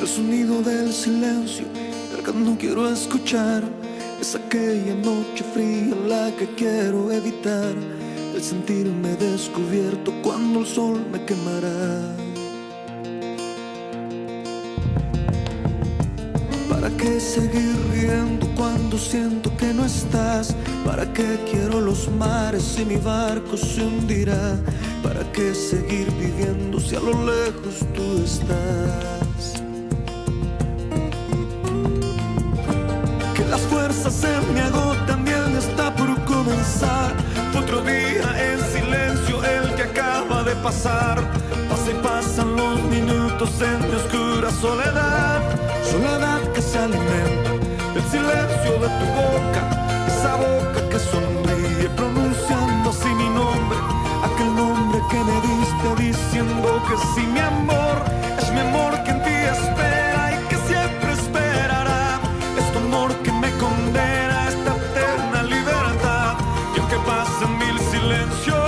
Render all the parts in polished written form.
El sonido del silencio, el que no quiero escuchar, es aquella noche fría la que quiero evitar. El sentirme descubierto cuando el sol me quemará. ¿Para qué seguir riendo cuando siento que no estás? ¿Para qué quiero los mares si mi barco se hundirá? ¿Para qué seguir viviendo si a lo lejos tú estás? Que las fuerzas se me agotan y el día está por comenzar. Fue otro día en silencio el que acaba de pasar. Pasa y pasan los minutos en mi oscura soledad. Soledad que se alimenta del silencio de tu boca, esa boca que sonríe pronunciando así mi nombre, aquel nombre que me diste diciendo que sí, mi amor, es mi amor que en ti espera y que siempre esperará. Es tu amor que me condena a esta eterna libertad. Y aunque pasen mil silencios,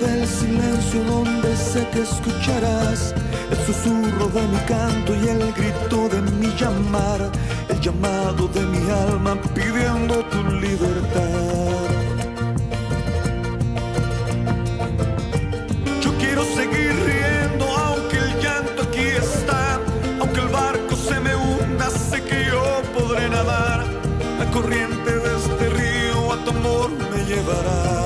del silencio donde sé que escucharás el susurro de mi canto y el grito de mi llamar, el llamado de mi alma pidiendo tu libertad. Yo quiero seguir riendo aunque el llanto aquí está, aunque el barco se me hunda, sé que yo podré nadar. La corriente de este río a tu amor me llevará.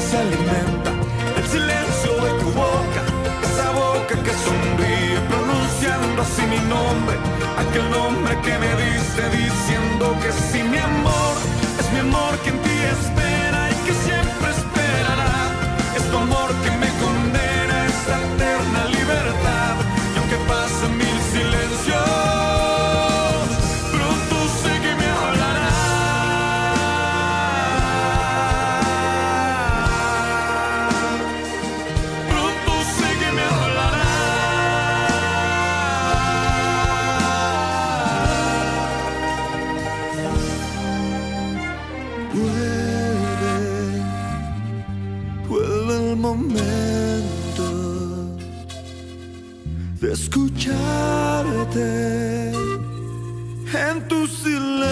Se alimenta el silencio de tu boca, esa boca que sonríe pronunciando así mi nombre, aquel nombre que me diste diciendo que sí, mi amor, es mi amor que en ti espera y que siempre esperará. Es tu amor que me condena a esa eterna libertad. Y aunque pasen mil silencios, vuelve el momento de escucharte en tu silencio.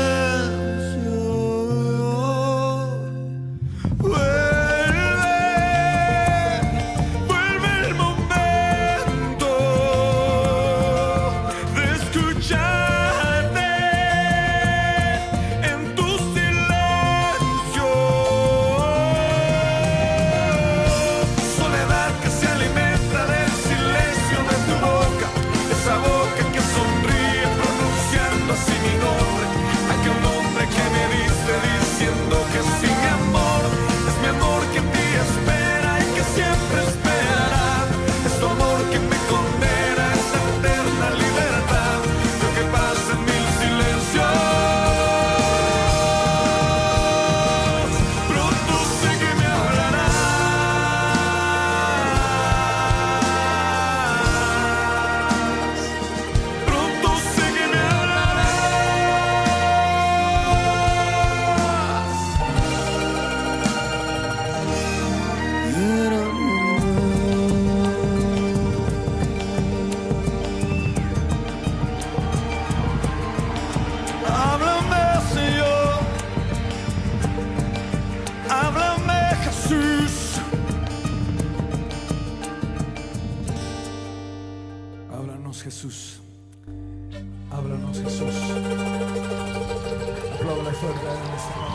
Vuelve el momento de escucharte en tu silencio. Soledad que se alimenta del silencio de tu boca, esa boca que sonríe pronunciando así mi nombre, aquel nombre que me diste diciendo que sí, mi amor, es mi amor que en ti espera y que siempre esperará. Es tu amor que me condena a esa eterna libertad. Lo que pasa en mil silencios, pronto sé que me hablarás. Pronto sé que me hablarás. Háblame, Señor, háblame, Jesús. Háblanos, Jesús. Háblanos, Jesús. Aplauda fuerte a nuestro